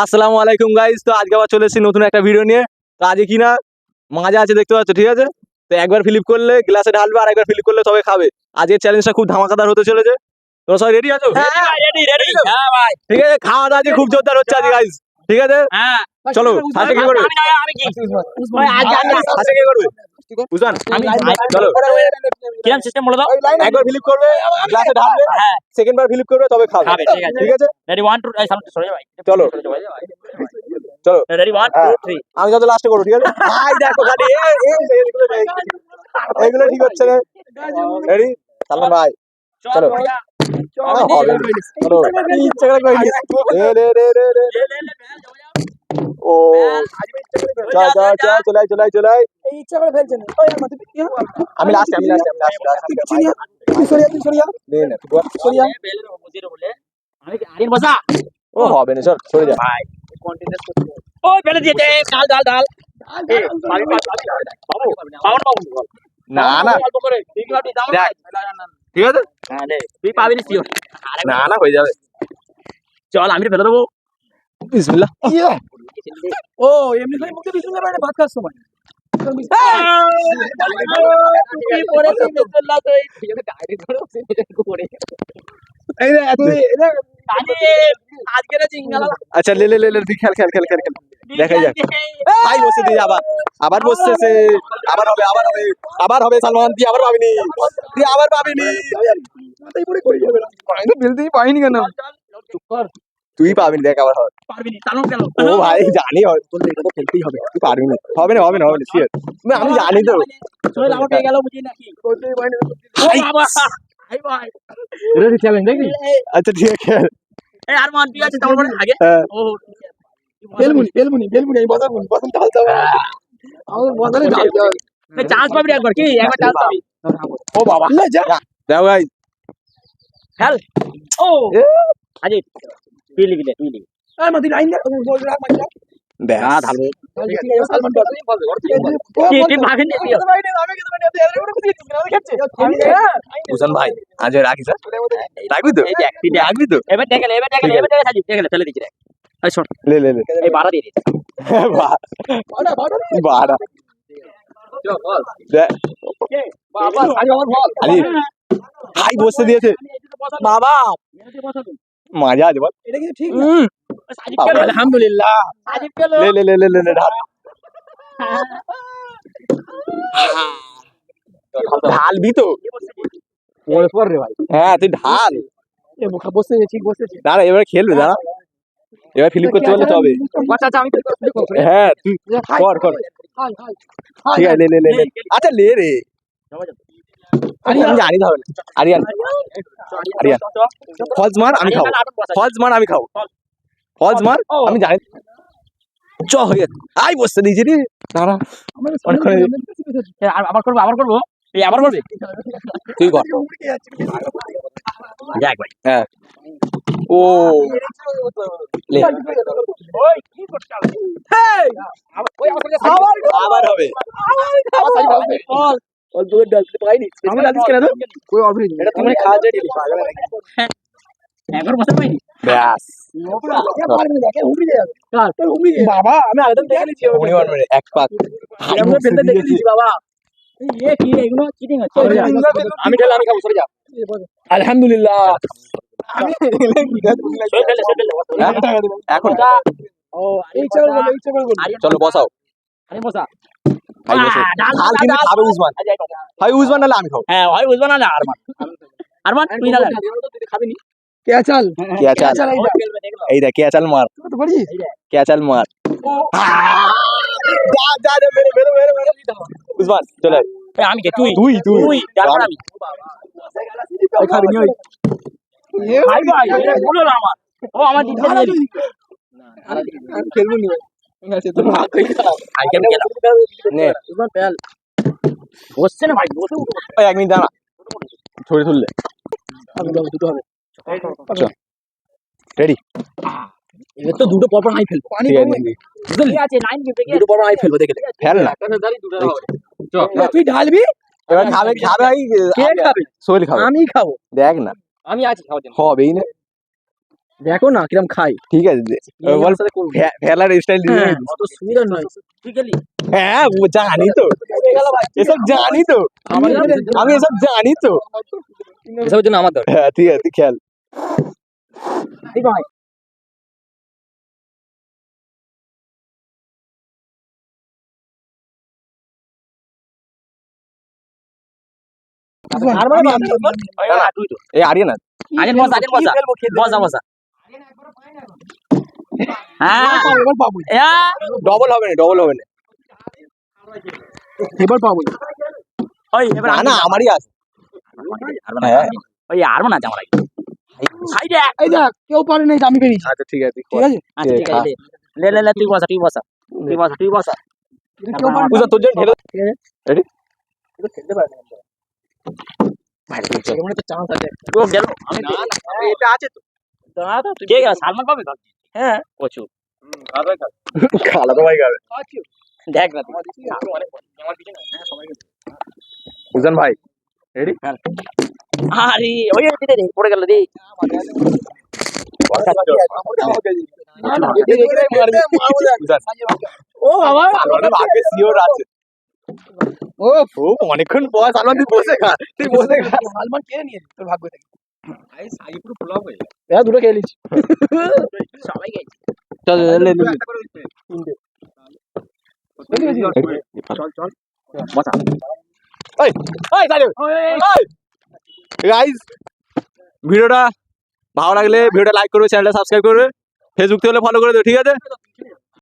আসসালামু আলাইকুম গাইস। তো আজকে আবার চলে এসেছি নতুন একটা ভিডিও নিয়ে। তো আজকে কিনা মাজা আছে দেখতে পাচ্ছ, ঠিক আছে। তো একবার ফ্লিপ করলে গ্লাসে ঢালবে আর একবার ফ্লিপ করলে তবে খাবে। আজকের চ্যালেঞ্জটা খুব ধামাকাদার হতে চলেছে। তোমরা সবাই রেডি আছো? হ্যাঁ ভাই, ঠিক আছে, খাওয়া দাওয়া আজকে খুব জোরদার হচ্ছে আজকে গাইস, ঠিক আছে। হ্যাঁ চলো, ফার্স্টে কে করবে? আমি কি ভাই ফার্স্টে কে করবে? উজান, চলো। কিরম সিস্টেম বলে দাও। একবার ফ্লিপ করবে, গ্লাসে ঢালবে, হ্যাঁ সেকেন্ড বার ফ্লিপ করবে তবে খাবে, খাবে, ঠিক আছে। ঠিক আছে। রেডি 1 2 এই সামনে সরে ভাই, চলো চলো। রেডি 1 2 3 আমি যত লাস্টে করবো, ঠিক আছে। ভাই দেখো খালি এইগুলো ঠিক হচ্ছে না। রেডি, সালমান ভাই চলো। হবে না। চলো, ইচ্ছা করে করিনি। ও চল চল চল, চলাই চলাই চলাই। ইচ্ছা করে ফেলছেন। ওই আমার তুই কি হলো? আমি লাস্ট তুই সরিয়া তুই সরিয়া নে না, তুই বল। সরিয়া আমি কি আরিন বসা ও হবে না, চল সরে যা। ভাই কন্টিনিউয়াস করতে। ওই ফেলে দিয়েছে ডাল ডাল ডাল এই বাবু পাওয়ার পাবো না না, অল্প করে ঠিক ভাবে দাও না। দেখ। ঠিক আছে। হ্যাঁ রে তুই পাবি না সিওর। না না, হয়ে যাবে। চল আমি ফেলে দেবো। বিসমিল্লাহ। ও এমনি খালি মুখে বিছুন করে ভাত খাওয়ার সময় তুই পরে তুই বিসমিল্লাহ তুই ঠিক আছে ডাইরেক্ট ধরো সেটা করে এই রে তুই আরে আজকে রে জিঙ্গালা আচ্ছা লে লে লে লে, তুই খেল খেল খেল খেল খেল, দেখাই যাক। ভাই বসে দিয়ে আবার আবার বসতেছে। আবার হবে আবার হবে আবার হবে। সালমান তুই আবার পাবিনি, তুই আবার পাবিনি। মাথায় পড়ে কই যাবে না আমি তো বেলতেই পাইনি কেন চুপ কর তুই পাবিনি, দেখ আবার হবে। পারবি না চালন কেন ও ভাই জানি হবে, তোর এটা তো খেলতেই হবে। তুই পারবি না, হবে না হবে না হবে না শিওর। আমি জানি তো। চল আউট হয়ে গেল বুঝি নাকি করতেই পাইনি ও বাবা ভাই ভাই রেডি চ্যালেঞ্জ দেখবি আচ্ছা ঠিক আছে খেল। এই আর মান ঠিক আছে তারপরে আগে হ্যাঁ। ও বেলমুনি আমি বসাবো ঢালতে হবে আমার বসালে ঢালতে হবে চান্স পাবি একবার কি একবার চান্স পাবি ও বাবা, লে যা দাও ভাই। খেল ও আজি তুই লিখলে তুই লিখ আর মাটি লাইন না বল রাখ মাটি ব্যাস। না ঢালবে ঠিক আছে সালমান বল কি তুই ভাগেন নি দিও উজান ভাই আজ রাখিস, রাখবি তো? এই দেখ তুই দেখ রাখবি তো? এবার দেখলে সাজি দেখলে ফেলে দিছি দেখ এই শোন লে লে লে। এই বাড়া দিয়ে দিস বাড়া দেখ। বাবা আজ আমার বল আলি ভাই বসতে দিয়েছে। বাবা মজা আছে বল। এটা কি ঠিক সাজিব কেন আলহামদুলিল্লাহ সাজিব কেন লে লে লে লে লে লে ঢাল। ঢালবি তো? পরে পর রে ভাই হ্যাঁ তুই ঢাল। এ মুখা বসে ঠিক বসেছে না না, এবার খেলবে দাঁড়া। এবার ফিলিপ করতে পারলে তবে। আচ্ছা আচ্ছা আমি হ্যাঁ তুই কর কর, ঠিক আছে লে লে লে লে। আচ্ছা লে রে, আমি জানি তো হবে না। আরিয়ান আরিয়ান ফলস মার, আমি খাবো। ফলস মার, আমি খাবো। ফলস মার, আমি জানি। চ হয়ে গেছে। আই বসতে দিয়েছি রে, দাঁড়া অনেকক্ষণ। আবার করবো এই আবার করবে তুই কর। যাক ভাই হ্যাঁ ও লে। আবার হবে। অল্প করে ডালতে পাইনি আমি ডালতে কেন কই অল্প এটা তুমি খাওয়া যায় দিলি একবার বসে পাইনি ব্যাস। বাবা আমি আগে দেখে নিয়েছি এক পাক আমরা বেলতে দেখে নিয়েছি বাবা এ কি এগুলো চিটিং হচ্ছে আমি ঢেলে আমি খাবো সরে যা আলহামদুলিল্লাহ এখন ও ইচ্ছা করে বল ইচ্ছা করে বল চলো বসাও। আরে বসা ভাই বসো। ডাল ঢাল কিন্তু খাবে উসমান। ভাই উসমান নাহলে আমি খাবো। হ্যাঁ ভাই বুঝবা না আরমান আরমান তুই না খাবি নি কে চাল কে চাল এই দেখ, কে চাল মার, তো পারিস কে চাল মার। যা যা যা, মেরে মেরে মেরে মেরে। উসমান চলে আয়। আমি কে তুই তুই তুই তুই তারপর আমি খাবি নি ওই ভাই ভাই এটা বলো না আমার ও আমার দিকে দিয়ে আমি খেলবো নি ভাই আছে তো ভাগ কই খা আই কেন গেল নে উসমান পেল বসছে না ভাই বসে ওই এক মিনিট দাঁড়া, ছড়ে তুললে। আমি দাও দুটো হবে রেডি? এবার তো দুটো পরপর নাই ফেলবো পানি ঠিক কমে আছে ঠিক আছে লাইন দিবে দুটো বড় আই ফেলবো, দেখে ফেল না। দুটো হবে তুই ঢালবি এবার খাবে খাবে ভাই। কে খাবে সোহেল খাবে। আমি খাবো দেখ না আমি আছি খাওয়ার জন্য হবেই না। দেখো না কিরম খাই ঠিক আছে বল ফেলার স্টাইল দিয়ে অত সুবিধা নয় তুই গেলি হ্যাঁ জানি তো এসব জানি তো আমি এসব জানি তো এসবের জন্য আমার দরকার হ্যাঁ ঠিক আছে তুই খেল ঠিক আছে আর মানে তুই তো এই আরিয়ান আছে আজেন বসা বসা বসা হ্যাঁ এবার পাবো ডবল হবে না এবার পাবো ওই এবার না না আমারই আছে হ্যাঁ ওই আর মনে আছে আমার সাইডে এই দেখ কেউ পারে নাই আমি পেরেছি আচ্ছা ঠিক আছে ঠিক আছে আচ্ছা ঠিক আছে লে লে লে তুই বসা তুই বসা তুই বসা কেউ পারে বুঝা তোর জন্য ঢেলে রেডি খেলতে পারে না সেখানে তো চান্স আছে ও গেল আমি এটা আছে তো দাদা তুই কে গেল সালমান পাবে ভাবছি হ্যাঁ প্রচুর খালা তো ভাই খাবে দেখ না তুই আমার পিছনে সবাই উজান ভাই রেডি আরে ওই রে পড়ে গেল রে ও বাবা সালমানের ভাগ্যে শিওর আছে ও অনেকক্ষণ পর সালমান তুই বসে খা সালমান কে নিয়েছে তোর ভাগ্য থেকে পুরো ফ্লপ হয়ে দুটো খেয়ে নিচ্ছি সবাই গেছে চল বসা গাইস ভিডিওটা ভালো লাগলে ভিডিওটা লাইক করবে চ্যানেলটা সাবস্ক্রাইব করবে ফেসবুক থেকে হলে ফলো করে দেবে ঠিক আছে